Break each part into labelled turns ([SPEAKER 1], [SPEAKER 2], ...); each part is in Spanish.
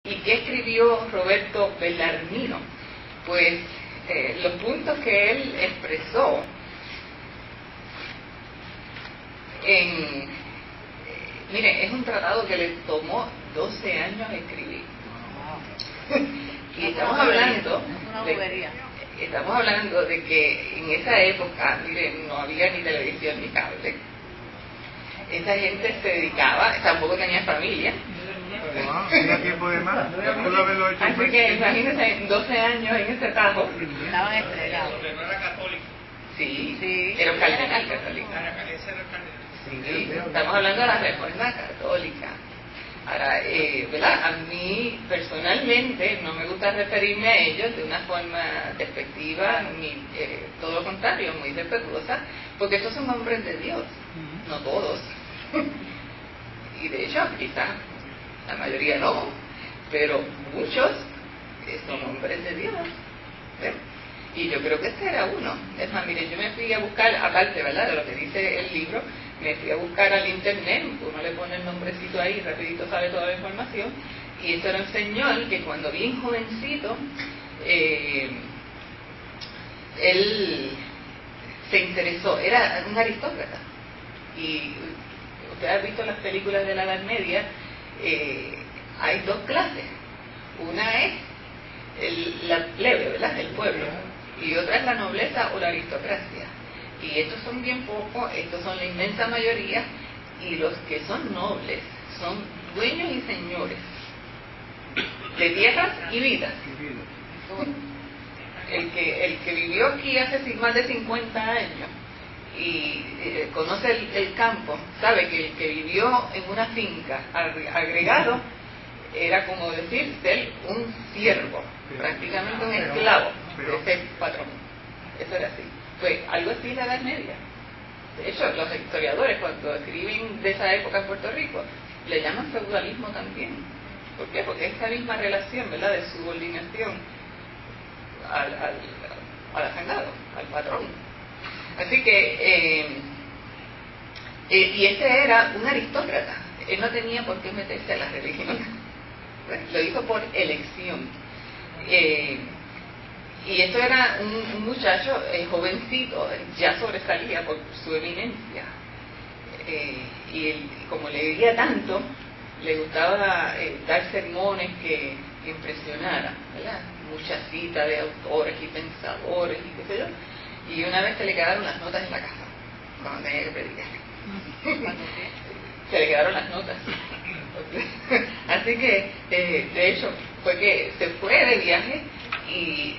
[SPEAKER 1] ¿Y qué escribió Roberto Bellarmino? Pues los puntos que él expresó mire, es un tratado que le tomó 12 años escribir. Y estamos hablando de que en esa época, mire, no había ni televisión ni cable. Esa gente se dedicaba, tampoco tenía familia.
[SPEAKER 2] Tenía tiempo de más.
[SPEAKER 1] Así que imagínense, 12 años en ese tajo.
[SPEAKER 3] Estaban estrellados.
[SPEAKER 4] No era católico.
[SPEAKER 1] Sí, era un cardenal católico. Sí, estamos hablando de la Reforma Católica. Ahora, ¿verdad? A mí personalmente no me gusta referirme a ellos de una forma despectiva, ni todo lo contrario, muy respetuosa, porque esos son hombres de Dios, no todos. Y de hecho, quizás la mayoría no, pero muchos son hombres de Dios. ¿Ven? Y yo creo que este era uno. Es más, mire, yo me fui a buscar, aparte, ¿verdad?, de lo que dice el libro, me fui a buscar al internet, uno le pone el nombrecito ahí, rapidito sale toda la información, y esto era un señor que cuando bien jovencito, él se interesó, era un aristócrata, y usted ha visto las películas de la Edad Media, hay dos clases, una es la plebe, ¿verdad?, el pueblo, y otra es la nobleza o la aristocracia. Y estos son bien pocos, estos son la inmensa mayoría, y los que son nobles son dueños y señores de tierras y vidas. El que vivió aquí hace más de 50 años y conoce el campo, sabe que el que vivió en una finca agregado era como decir ser un siervo, prácticamente un esclavo de ese patrón. Eso era así. Fue algo así en la Edad Media. De hecho, los historiadores, cuando escriben de esa época en Puerto Rico, le llaman feudalismo también. ¿Por qué? Porque esta misma relación, ¿verdad?, de subordinación al hacendado, al patrón. Así que, y este era un aristócrata. Él no tenía por qué meterse a la religión. Lo hizo por elección. Y esto era un muchacho jovencito, ya sobresalía por su eminencia. Y él, como leía tanto, le gustaba dar sermones que impresionaran, ¿verdad? Muchas citas de autores y pensadores y qué sé yo. Y una vez se le quedaron las notas en la casa, cuando tenía que predicar. Se le quedaron las notas. Así que, de hecho, fue que se fue de viaje y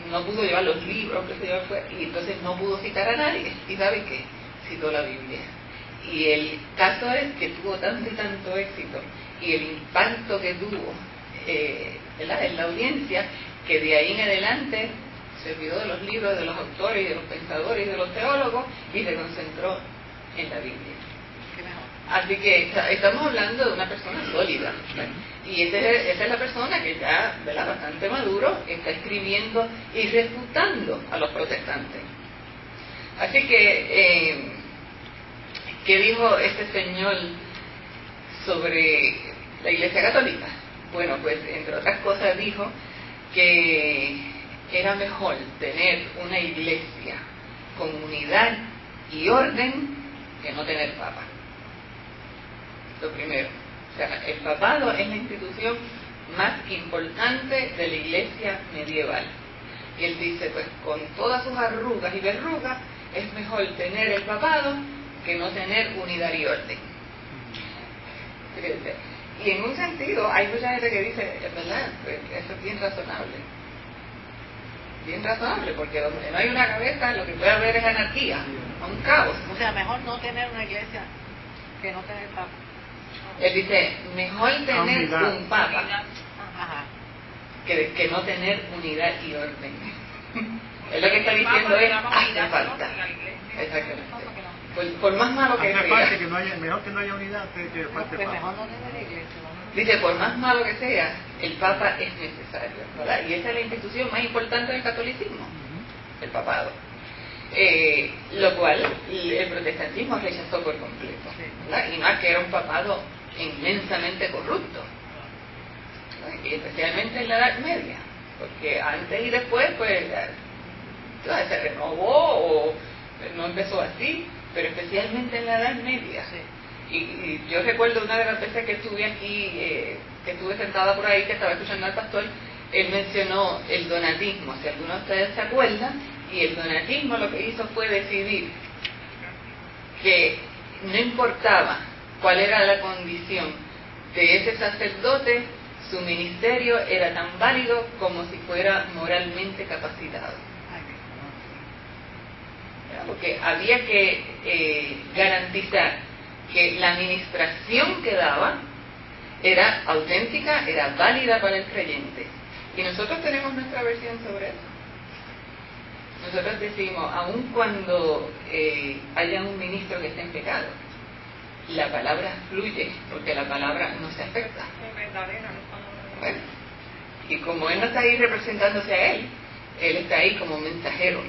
[SPEAKER 1] no pudo llevar los libros que se llevó, y entonces no pudo citar a nadie. ¿Y sabe qué? Citó la Biblia. Y el caso es que tuvo tanto y tanto éxito, y el impacto que tuvo en la audiencia, que de ahí en adelante se olvidó de los libros, de los autores, y de los pensadores y de los teólogos, y se concentró en la Biblia. Así que estamos hablando de una persona sólida, ¿verdad? Y esa es la persona que ya, ¿verdad?, bastante maduro, está escribiendo y refutando a los protestantes. Así que, ¿qué dijo este señor sobre la Iglesia Católica? Bueno, pues entre otras cosas dijo que era mejor tener una iglesia con unidad y orden que no tener papa. Lo primero, o sea, el papado es la institución más importante de la iglesia medieval. Y él dice, pues con todas sus arrugas y verrugas, es mejor tener el papado que no tener unidad y orden. Y en un sentido, hay mucha gente que dice, ¿verdad?, pues eso es bien razonable. Bien razonable, porque donde no hay una cabeza, lo que puede haber es anarquía, un caos.
[SPEAKER 3] O sea, mejor no tener una iglesia que no tener papa.
[SPEAKER 1] Él dice, mejor tener un papa que no tener unidad y orden. Él lo que está diciendo es, hace falta. Exactamente. Por más malo que sea.
[SPEAKER 2] Mejor que no haya unidad que falte papa.
[SPEAKER 3] Mejor no tener la iglesia.
[SPEAKER 1] Dice, por más malo que sea, el papa es necesario, ¿verdad? Y esa es la institución más importante del catolicismo, el papado. Lo cual el protestantismo rechazó por completo, ¿verdad? Y más que era un papado inmensamente corrupto, y especialmente en la Edad Media, porque antes y después pues se renovó o no empezó así, pero especialmente en la Edad Media. Y yo recuerdo una de las veces que estuve aquí, que estuve sentada por ahí, que estaba escuchando al pastor, él mencionó el donatismo, si alguno de ustedes se acuerdan, y el donatismo lo que hizo fue decidir que no importaba cuál era la condición de ese sacerdote, su ministerio era tan válido como si fuera moralmente capacitado. Porque había que garantizar que la administración que daba era auténtica, era válida para el creyente. Y nosotros tenemos nuestra versión sobre eso. Nosotros decimos, aun cuando haya un ministro que esté en pecado, la palabra fluye, porque la palabra no se afecta. Bueno, y como él no está ahí representándose a él está ahí como mensajero.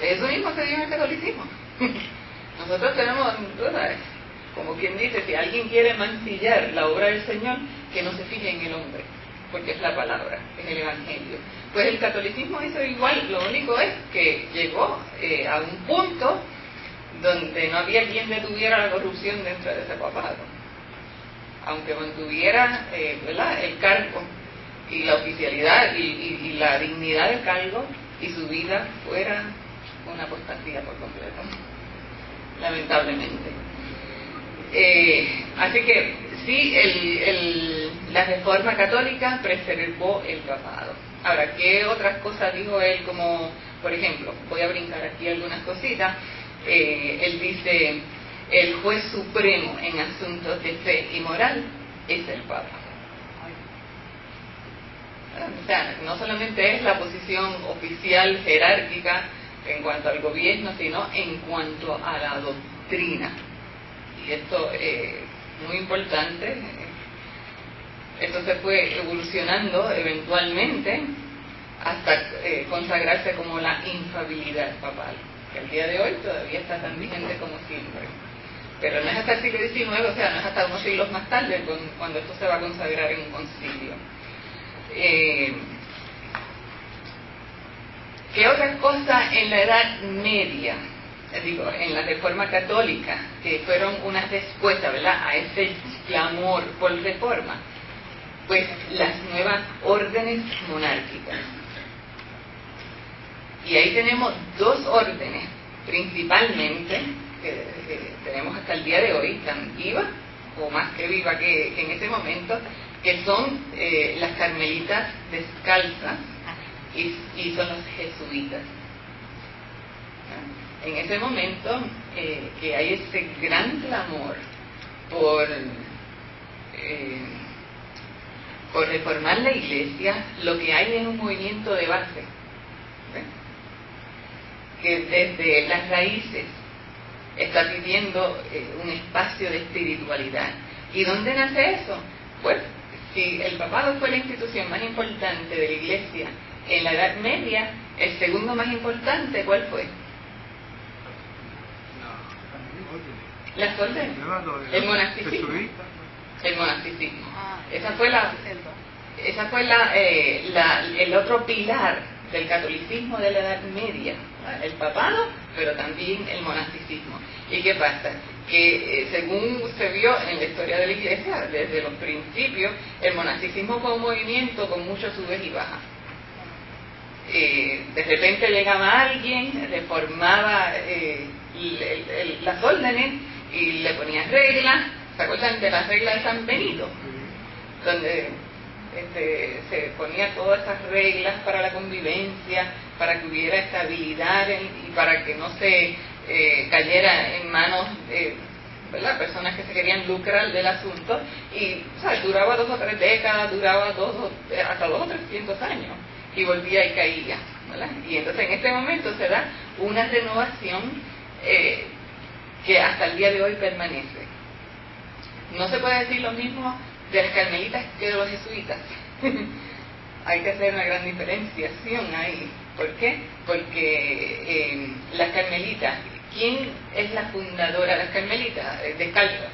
[SPEAKER 1] Eso mismo se dio en el catolicismo. Nosotros tenemos dudas, como quien dice, si alguien quiere mancillar la obra del Señor, que no se fije en el hombre, porque es la palabra, es el Evangelio. Pues el catolicismo hizo igual, lo único es que llegó a un punto donde no había quien detuviera la corrupción dentro de ese papado, aunque mantuviera el cargo y la oficialidad y la dignidad del cargo, y su vida fuera una apostasía por completo, lamentablemente. Así que sí, la Reforma Católica preservó el papado. Ahora, ¿qué otras cosas dijo él? Como, por ejemplo, voy a brincar aquí algunas cositas. Él dice, el juez supremo en asuntos de fe y moral es el Papa. O sea, no solamente es la posición oficial jerárquica en cuanto al gobierno, sino en cuanto a la doctrina. Y esto es muy importante. Esto se fue evolucionando eventualmente hasta consagrarse como la infalibilidad papal, que al día de hoy todavía está tan vigente como siempre. Pero no es hasta el siglo XIX, o sea, no es hasta unos siglos más tarde cuando esto se va a consagrar en un concilio. ¿Qué otras cosas en la Edad Media, en la Reforma Católica, que fueron unas respuestas, ¿verdad?, a ese clamor por reforma? Pues las nuevas órdenes monárquicas. Y ahí tenemos dos órdenes, principalmente, que tenemos hasta el día de hoy, tan viva, o más que viva que en ese momento, que son las carmelitas descalzas y son los jesuitas. En ese momento que hay ese gran clamor por reformar la iglesia, lo que hay es un movimiento de base, que desde las raíces está pidiendo un espacio de espiritualidad. ¿Y dónde nace eso? Pues si el papado fue la institución más importante de la iglesia en la Edad Media, el segundo más importante, ¿cuál fue? Las órdenes, el monasticismo. El monasticismo. Esa fue el otro pilar del catolicismo de la Edad Media, el papado, pero también el monasticismo. ¿Y qué pasa? Que según se vio en la historia de la iglesia, desde los principios, el monasticismo fue un movimiento con muchos subes y bajas. De repente llegaba alguien, reformaba las órdenes y le ponía reglas. ¿Se acuerdan de las reglas de San Benito? Donde se ponía todas esas reglas para la convivencia, para que hubiera estabilidad y para que no se cayera en manos de personas que se querían lucrar del asunto. Y duraba 2 o 3 décadas, duraba hasta 200 o 300 años, y volvía y caía, ¿verdad? Y entonces en este momento se da una renovación que hasta el día de hoy permanece. No se puede decir lo mismo de las carmelitas que de los jesuitas. Hay que hacer una gran diferenciación ahí. ¿Por qué? Porque las carmelitas, ¿quién es la fundadora de las carmelitas descalzas?